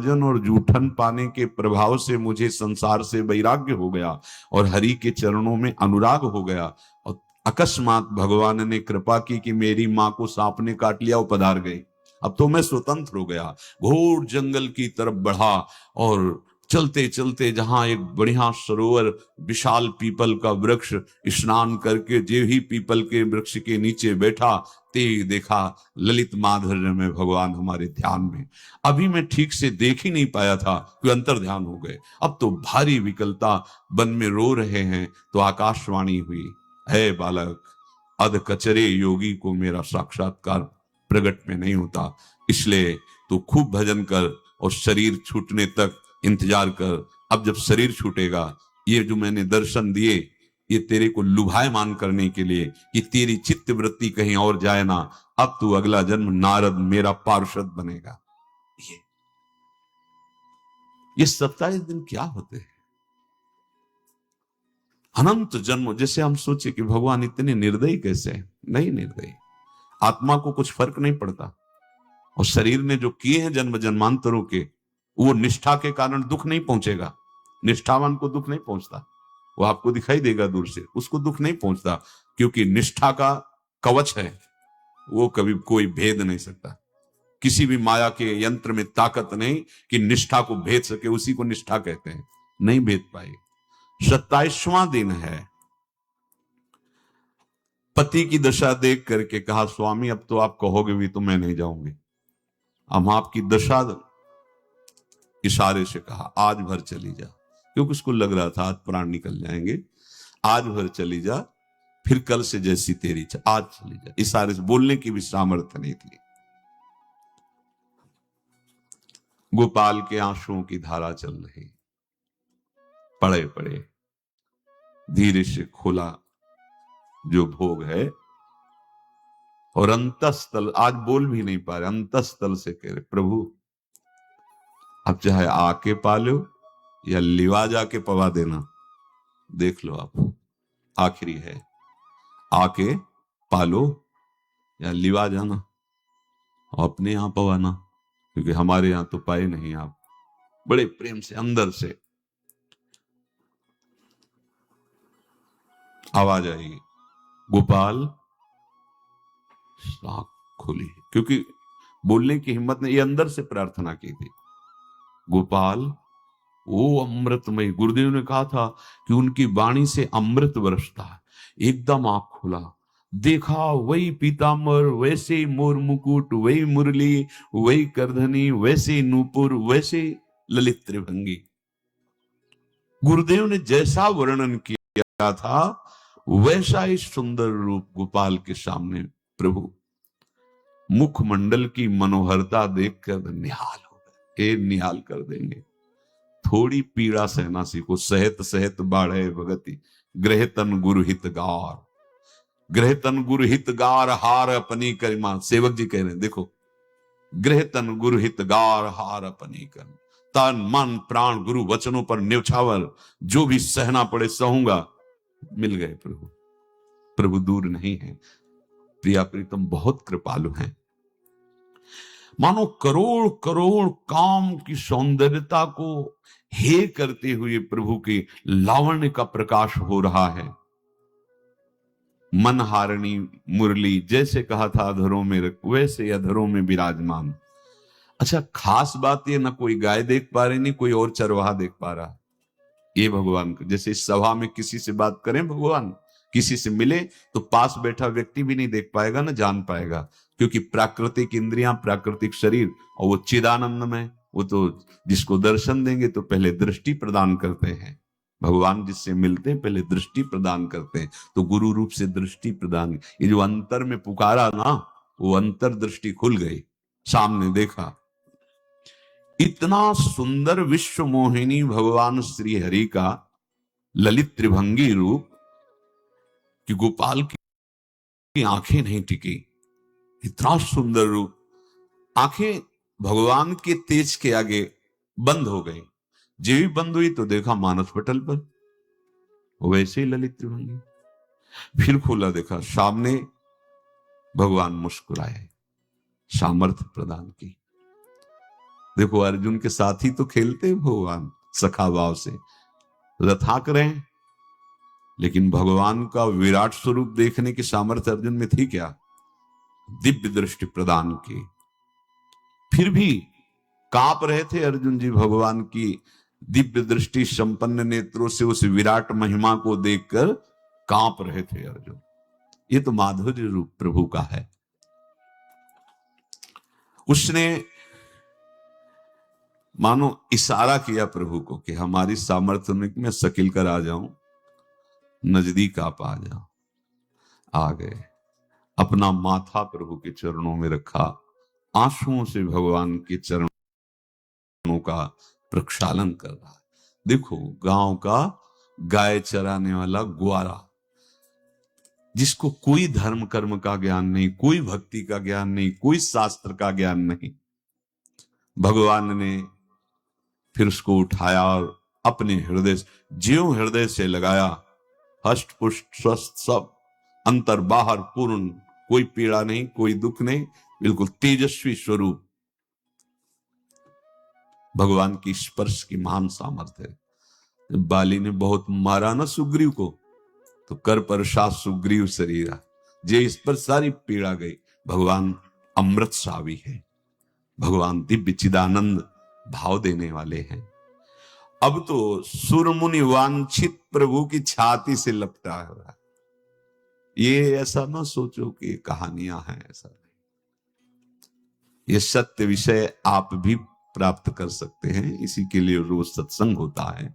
और जूठन पाने के प्रभाव से मुझे संसार से वैराग्य हो गया और हरि के चरणों में अनुराग हो गया। और अकस्मात भगवान ने कृपा की कि मेरी मां को सांप ने काट लिया, वो पधार गई। अब तो मैं स्वतंत्र हो गया। घोर जंगल की तरफ बढ़ा और चलते चलते जहां एक बढ़िया सरोवर, विशाल पीपल का वृक्ष, स्नान करके जे ही पीपल के वृक्ष के नीचे बैठा, ते देखा ललित माधुर्य में भगवान हमारे ध्यान में। अभी मैं ठीक से देख ही नहीं पाया था कि अंतर ध्यान हो गए। अब तो भारी विकलता, वन में रो रहे हैं तो आकाशवाणी हुई, है बालक, अध कचरे योगी को मेरा साक्षात्कार प्रकट में नहीं होता, इसलिए तू खूब भजन कर और शरीर छूटने तक इंतजार कर। अब जब शरीर छूटेगा, ये जो मैंने दर्शन दिए, ये तेरे को लुभायमान करने के लिए कि तेरी चित्त वृत्ति कहीं और जाए ना। अब तू अगला जन्म नारद मेरा पार्षद बनेगा। ये 27 दिन क्या होते हैं? अनंत जन्म। जैसे हम सोचे कि भगवान इतने निर्दयी कैसे हैं? नहीं निर्दयी, आत्मा को कुछ फर्क नहीं पड़ता। और शरीर ने जो किए हैं जन्म जन्मांतरों के, वो निष्ठा के कारण दुख नहीं पहुंचेगा। निष्ठावान को दुख नहीं पहुंचता, वो आपको दिखाई देगा दूर से, उसको दुख नहीं पहुंचता, क्योंकि निष्ठा का कवच है, वो कभी कोई भेद नहीं सकता। किसी भी माया के यंत्र में ताकत नहीं कि निष्ठा को भेद सके, उसी को निष्ठा कहते हैं, नहीं भेद पाए। 27वां दिन है। पति की दशा देख करके कहा, स्वामी अब तो आप कहोगे भी तो मैं नहीं जाऊंगी। हम आपकी दशा, इशारे से कहा, आज भर चली जा, क्योंकि उसको लग रहा था आज प्राण निकल जाएंगे। आज भर चली जा, फिर कल से जैसी तेरी इच्छा, आज चली जा। इशारे से, बोलने की भी सामर्थ्य नहीं थी। गोपाल के आंसुओं की धारा चल रही, पड़े पड़े धीरे से खोला जो भोग है, और अंतस्थल, आज बोल भी नहीं पा रहे, अंतस्थल से कह रहे, प्रभु अब चाहे आके पालो या लिवा जाके पवा देना, देख लो आप, आखिरी है, आके पालो या लिवा जाना, अपने यहां पवाना, क्योंकि हमारे यहां तो पाए नहीं आप। बड़े प्रेम से अंदर से आवाज आई, गोपाल। आंख खुली, क्योंकि बोलने की हिम्मत ने, ये अंदर से प्रार्थना की थी, गोपाल वो अमृतमय। गुरुदेव ने कहा था कि उनकी वाणी से अमृत बरसता है। एकदम आंख खुला, देखा वही पीतांबर, वैसे मोर मुकुट, वही मुरली, वही करधनी, वैसे नूपुर, वैसे ललित त्रिभंगी। गुरुदेव ने जैसा वर्णन किया था वैसा ही सुंदर रूप गोपाल के सामने। प्रभु मुखमंडल की मनोहरता देखकर निहाल हो गए, निहाल कर देंगे। थोड़ी पीड़ा सहना सीखो, सहत सहत बाढ़े भगति, ग्रहतन गुरु हितगार, ग्रहतन गुरु हितगार हार अपनी करिमा। सेवक जी कह रहे हैं, देखो, ग्रहतन गुरु हितगार हार अपनी कर, तन मन प्राण गुरु वचनों पर न्यौछावर, जो भी सहना पड़े सहूंगा। मिल गए प्रभु। प्रभु दूर नहीं है, प्रिया प्रीतम बहुत कृपालु हैं। मानो करोड़ करोड़ काम की सौंदर्यता को हे करते हुए प्रभु के लावण्य का प्रकाश हो रहा है। मनहारिणी मुरली, जैसे कहा था अधरों में वैसे अधरों में विराजमान। अच्छा, खास बात ये, ना कोई गाय देख पा रही, नहीं कोई और चरवाहा देख पा रहा। ये भगवान को, जैसे इस सभा में किसी से बात करें, भगवान किसी से मिले तो पास बैठा व्यक्ति भी नहीं देख पाएगा, ना जान पाएगा, क्योंकि प्राकृतिक इंद्रियां, प्राकृतिक शरीर, और वो चिदानंद में, वो तो जिसको दर्शन देंगे तो पहले दृष्टि प्रदान करते हैं। भगवान जिससे मिलते हैं पहले दृष्टि प्रदान करते हैं, तो गुरु रूप से दृष्टि प्रदान। ये जो अंतर में पुकारा ना, वो अंतर दृष्टि खुल गई, सामने देखा। इतना सुंदर विश्व मोहिनी भगवान श्री हरि का ललित त्रिभंगी रूप कि गोपाल की आंखें नहीं टिकी। इतना सुंदर रूप, आंखें भगवान के तेज के आगे बंद हो गई। जब भी बंद हुई तो देखा मानस पटल पर वैसे ही ललित त्रिभंगी। फिर खोला, देखा सामने भगवान मुस्कुराए, सामर्थ्य प्रदान की। देखो अर्जुन के साथ ही तो खेलते भगवान सखा भाव से, रथाक रहे, लेकिन भगवान का विराट स्वरूप देखने की सामर्थ्य अर्जुन में थी क्या? दिव्य दृष्टि प्रदान की। फिर भी कांप रहे थे अर्जुन जी भगवान की दिव्य दृष्टि संपन्न नेत्रों से उस विराट महिमा को देखकर कांप रहे थे अर्जुन। ये तो माधुर्य रूप प्रभु का है। उसने मानो इशारा किया प्रभु को कि हमारी सामर्थ्य में मैं शकील कर आ जाऊं, नजदीक आप आ जाओ। आ गए, अपना माथा प्रभु के चरणों में रखा, आंसुओं से भगवान के चरणों का प्रक्षालन कर रहा है। देखो, गांव का गाय चराने वाला ग्वारा, जिसको कोई धर्म कर्म का ज्ञान नहीं, कोई भक्ति का ज्ञान नहीं, कोई शास्त्र का ज्ञान नहीं, भगवान ने फिर उसको उठाया और अपने हृदय, ज्यों हृदय से लगाया, हष्ट पुष्ट स्वस्थ सब, अंतर बाहर पूर्ण, कोई पीड़ा नहीं, कोई दुख नहीं, बिल्कुल तेजस्वी स्वरूप। भगवान की स्पर्श की महान सामर्थ्य है। बाली ने बहुत मारा ना सुग्रीव को, तो कर प्रसाद सुग्रीव शरीरा, जे इस पर सारी पीड़ा गई। भगवान अमृत सावी है, भगवान दिव्य चिदानंद भाव देने वाले हैं। अब तो सुरमुनि वांछित प्रभु की छाती से लपटा है। ये ऐसा ना सोचो कि कहानियां हैं, ऐसा नहीं। ये सत्य विषय आप भी प्राप्त कर सकते हैं, इसी के लिए रोज सत्संग होता है।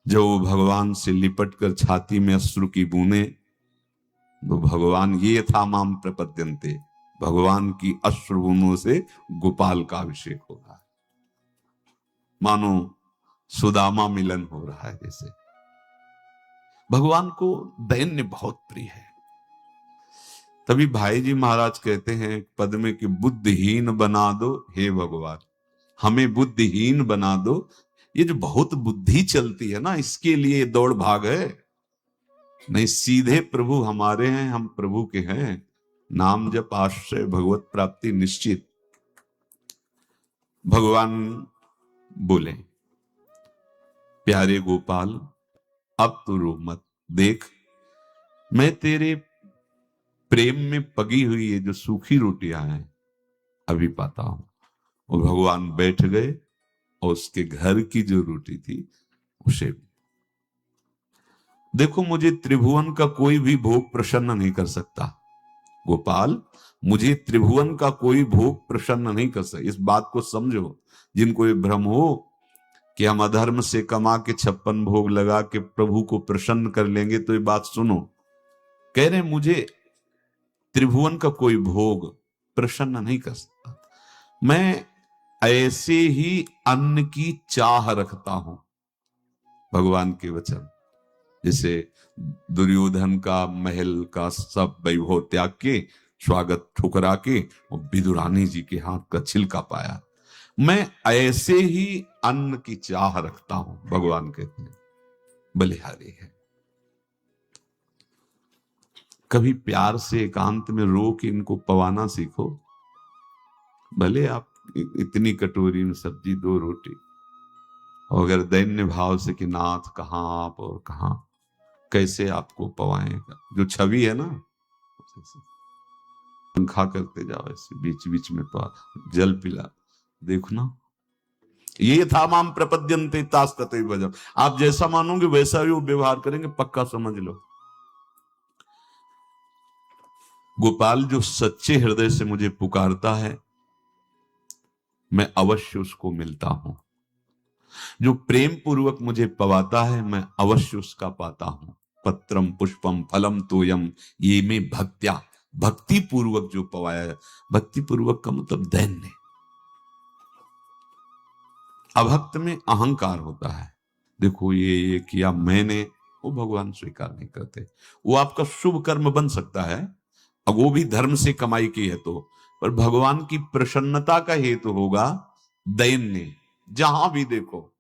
जब वो भगवान से लिपट कर छाती में अश्रु की बूंदे, तो भगवान ये था माम प्रपद्यन्ते, भगवान की अश्रु बूंदों से गोपाल का अभिषेक हो रहा है। मानो सुदामा मिलन हो रहा है। जैसे भगवान को दैन्य बहुत प्रिय है। तभी भाई जी महाराज कहते हैं पद में कि बुद्धिहीन बना दो हे भगवान, हमें बुद्धिहीन बना दो। ये जो बहुत बुद्धि चलती है ना, इसके लिए दौड़ भाग है। नहीं, सीधे प्रभु हमारे हैं, हम प्रभु के हैं। नाम जप आश्रय भगवत प्राप्ति निश्चित। भगवान बोले, प्यारे गोपाल, अब तो रो मत, देख मैं तेरे प्रेम में पगी हुई ये जो सूखी रोटियां हैं अभी पाता हूं। और भगवान बैठ गए और उसके घर की जो रोटी थी उसे, देखो मुझे त्रिभुवन का कोई भी भोग प्रसन्न नहीं कर सकता गोपाल, मुझे त्रिभुवन का कोई भोग प्रसन्न नहीं कर सकता। इस बात को समझो। जिनको ये भ्रम हो कि हम अधर्म से कमा के 56 भोग लगा के प्रभु को प्रसन्न कर लेंगे, तो ये बात सुनो। कह रहे मुझे त्रिभुवन का कोई भोग प्रसन्न नहीं कर सकता, मैं ऐसे ही अन्न की चाह रखता हूं। भगवान के वचन, जैसे दुर्योधन का महल का सब वैभव त्याग के, स्वागत ठुकरा के और विदुरानी जी के हाथ का छिलका पाया, मैं ऐसे ही अन्न की चाह रखता हूं। भगवान कहते हैं बलिहारी है। कभी प्यार से एकांत में रो के इनको पवाना सीखो। भले आप इतनी कटोरी में सब्जी, 2 रोटी, और अगर दैन्य भाव से कि नाथ कहां आप और कहां, कैसे आपको पवाएगा। जो छवि है ना, पंखा करते जाओ ऐसे बीच बीच में जल पिला, देखो ना। ये था माम प्रपद्यन्ते तास्तते भजम। आप जैसा मानोगे वैसा ही वो व्यवहार करेंगे, पक्का समझ लो। गोपाल जो सच्चे हृदय से मुझे पुकारता है, मैं अवश्य उसको मिलता हूं। जो प्रेम पूर्वक मुझे पवाता है, मैं अवश्य उसका पाता हूं। पत्रम पुष्पम फलम तोयम ये में भक्त्या, भक्ति पूर्वक जो पवाया। भक्ति पूर्वक का मतलब दैन्य। अभक्त में अहंकार होता है। देखो ये किया मैंने, वो भगवान स्वीकार नहीं करते। वो आपका शुभ कर्म बन सकता है, अब वो भी धर्म से कमाई की है तो, पर भगवान की प्रसन्नता का हेतु होगा दैन्य। जहां भी देखो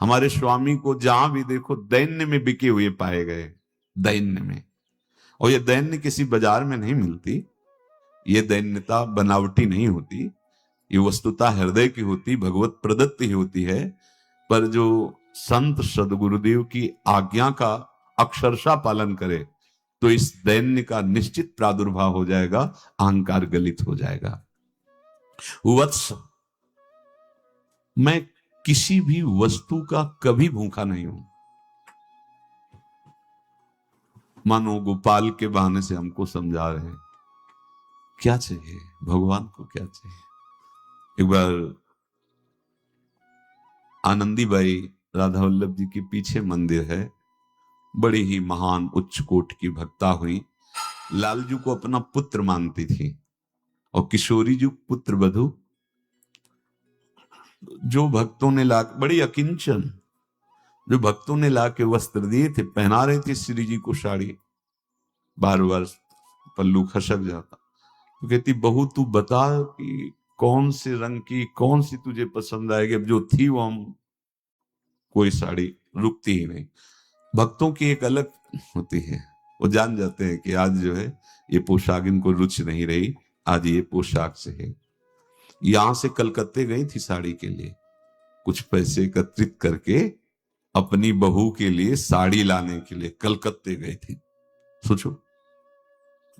हमारे स्वामी को, जहां भी देखो दैन्य में बिके हुए पाए गए, दैन्य में। और ये दैन्य किसी बाजार में नहीं मिलती, ये दैन्यता बनावटी नहीं होती, ये वस्तुता हृदय की होती, भगवत प्रदत्त ही होती है। पर जो संत सदगुरुदेव की आज्ञा का अक्षरशः पालन करे तो इस दैन्य का निश्चित प्रादुर्भाव हो जाएगा, अहंकार गलित हो जाएगा। वत्स, मैं किसी भी वस्तु का कभी भूखा नहीं हूं। मानो गोपाल के बहाने से हमको समझा रहे हैं क्या चाहिए, भगवान को क्या चाहिए। एक बार आनंदीबाई राधा वल्लभ जी के पीछे मंदिर है, बड़ी ही महान उच्च कोट की भक्ता हुई, लालजू को अपना पुत्र मानती थी और किशोरी जी पुत्र वधु। जो भक्तों ने ला, बड़ी अकिंचन, जो भक्तों ने ला के वस्त्र दिए थे, पहना रहे थे श्री जी को साड़ी, बार बार पल्लू खसक जाता। तो कहती बहू तू बता कि कौन से रंग की, कौन सी तुझे पसंद आएगी। अब जो थी वो हम, कोई साड़ी रुकती ही नहीं। भक्तों की एक अलग होती है, वो जान जाते हैं कि आज जो है ये पोशाक इनको रुचि नहीं रही, आज ये पोशाक से है। यहां से कलकत्ते गई थी साड़ी के लिए, कुछ पैसे एकत्रित करके अपनी बहू के लिए साड़ी लाने के लिए कलकत्ते गई थी। सोचो,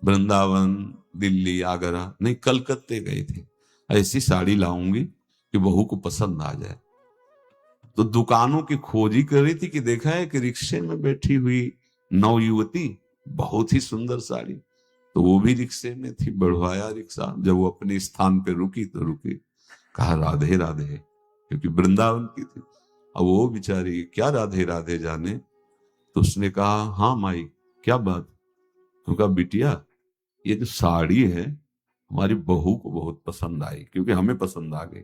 वृंदावन, दिल्ली, आगरा नहीं, कलकत्ते गए थे। ऐसी साड़ी लाऊंगी कि बहू को पसंद आ जाए। तो दुकानों की खोज ही कर रही थी कि देखा है कि रिक्शे में बैठी हुई नवयुवती, बहुत ही सुंदर साड़ी, तो वो भी रिक्शे में थी। बढ़वाया रिक्शा, जब वो अपने स्थान पे रुकी तो रुकी, कहा राधे राधे, क्योंकि वृंदावन की थी। अब वो बेचारी क्या राधे राधे जाने, तो उसने कहा हाँ माई क्या बात। तो कहा बिटिया ये जो साड़ी है हमारी बहू को बहुत पसंद आई, क्योंकि हमें पसंद आ गई,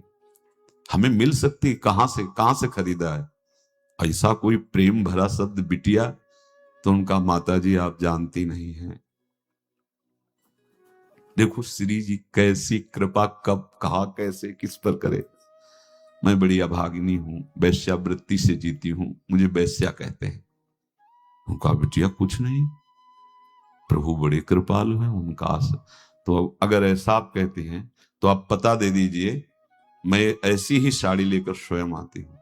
हमें मिल सकती, कहां से खरीदा है। ऐसा कोई प्रेम भरा शब्द बिटिया, तो उनका माताजी आप जानती नहीं हैं। देखो श्री जी कैसी कृपा, कब कहा कैसे किस पर करे। मैं बड़ी अभागिनी हूं, वैश्यावृत्ति से जीती हूं, मुझे वैश्या कहते हैं। उनका बिटिया कुछ नहीं, प्रभु बड़े कृपालु हैं उनका। तो अगर ऐसा आप कहते हैं तो आप पता दे दीजिए, मैं ऐसी ही साड़ी लेकर स्वयं आती हूं।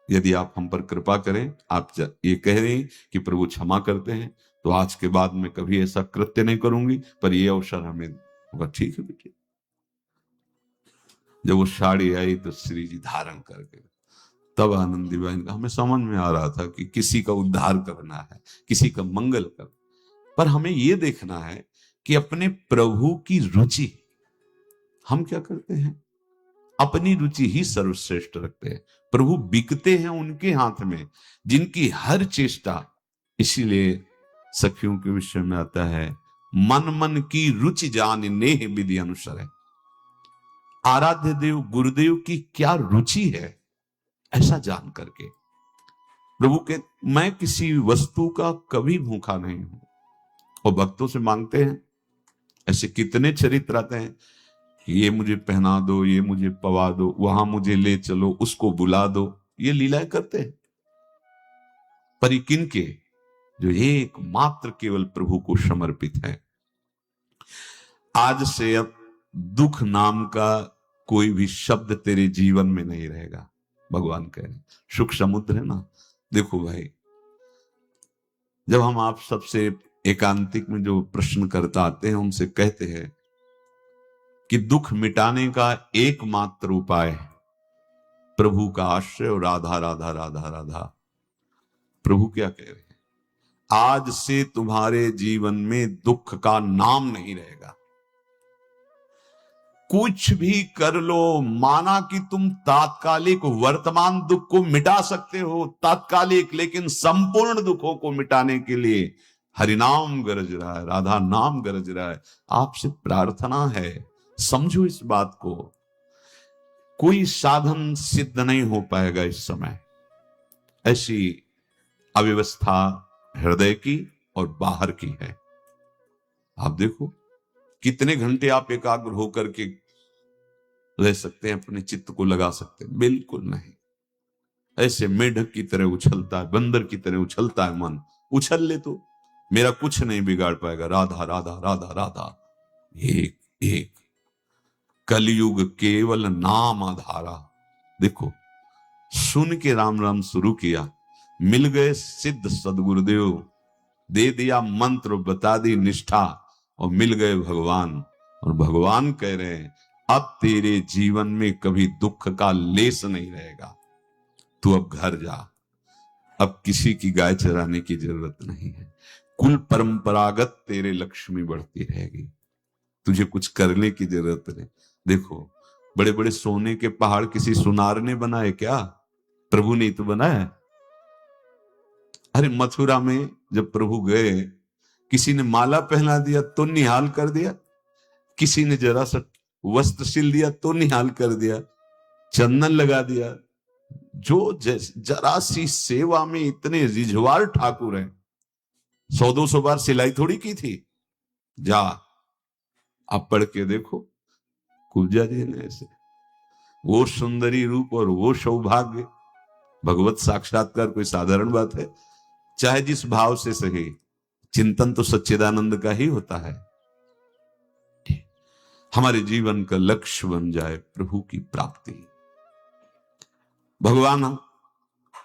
यदि आप हम पर कृपा करें, आप ये कह रहे हैं कि प्रभु क्षमा करते हैं, तो आज के बाद मैं कभी ऐसा कृत्य नहीं करूंगी, पर ये अवसर हमें होगा। ठीक है बेटी। जब वो साड़ी आई तो श्री जी धारण करके, तब आनंदीबाई का हमें समझ में आ रहा था कि किसी का उद्धार करना है, किसी का मंगल करना, पर हमें यह देखना है कि अपने प्रभु की रुचि हम क्या करते हैं, अपनी रुचि ही सर्वश्रेष्ठ रखते हैं। प्रभु बिकते हैं उनके हाथ में जिनकी हर चेष्टा, इसीलिए सखियों के विषय में आता है, मन मन की रुचि जान नेह विधि अनुसार है। आराध्य देव गुरुदेव की क्या रुचि है, ऐसा जान करके प्रभु के, मैं किसी वस्तु का कभी भूखा नहीं हूं। और भक्तों से मांगते हैं, ऐसे कितने चरित्र आते हैं, ये मुझे पहना दो, ये मुझे पवा दो, वहां मुझे ले चलो, उसको बुला दो, ये लीलाएं करते हैं। पर किनके, जो एकमात्र केवल प्रभु को समर्पित है। आज से अब दुख नाम का कोई भी शब्द तेरे जीवन में नहीं रहेगा, भगवान कह रहे। सुख समुद्र है ना। देखो भाई, जब हम आप सबसे एकांतिक में जो प्रश्न करता आते हैं, उनसे कहते हैं कि दुख मिटाने का एकमात्र उपाय प्रभु का आश्रय और राधा राधा राधा राधा। प्रभु क्या कह रहे हैं, आज से तुम्हारे जीवन में दुख का नाम नहीं रहेगा। कुछ भी कर लो, माना कि तुम तात्कालिक वर्तमान दुख को मिटा सकते हो, तात्कालिक, लेकिन संपूर्ण दुखों को मिटाने के लिए हरिनाम गरज रहा है, राधा नाम गरज रहा है। आपसे प्रार्थना है, समझो इस बात को। कोई साधन सिद्ध नहीं हो पाएगा इस समय। ऐसी अव्यवस्था हृदय की और बाहर की है। आप देखो कितने घंटे आप एकाग्र होकर के रह सकते हैं, अपने चित्त को लगा सकते हैं? बिल्कुल नहीं। ऐसे मेढक की तरह उछलता है, बंदर की तरह उछलता है मन। उछल ले तो मेरा कुछ नहीं बिगाड़ पाएगा। राधा राधा राधा राधा, एक एक। कलयुग केवल नाम आधारा। देखो, सुन के राम राम शुरू किया, मिल गए सिद्ध सदगुरुदेव, दे दिया मंत्र, बता दी निष्ठा, और मिल गए भगवान। और भगवान कह रहे हैं अब तेरे जीवन में कभी दुख का लेस नहीं रहेगा। तू अब घर जा, अब किसी की गाय चराने की जरूरत नहीं है। कुल परंपरागत तेरे लक्ष्मी बढ़ती रहेगी, तुझे कुछ करने की जरूरत नहीं। देखो, बड़े बड़े सोने के पहाड़ किसी सुनार ने बनाए क्या? प्रभु ने तो बनाया। अरे मथुरा में जब प्रभु गए, किसी ने माला पहना दिया तो निहाल कर दिया, किसी ने जरा सा वस्त्र सिल दिया तो निहाल कर दिया, चंदन लगा दिया। जो जरा सी सेवा में इतने रिझवार ठाकुर हैं, 100-200 बार सिलाई थोड़ी की थी। जा, आप पढ़ के देखो, कुब्जा जी ने ऐसे वो सुंदरी रूप और वो सौभाग्य, भगवत साक्षात्कार कोई साधारण बात है? चाहे जिस भाव से सही, चिंतन तो सच्चिदानंद का ही होता है। हमारे जीवन का लक्ष्य बन जाए प्रभु की प्राप्ति। भगवान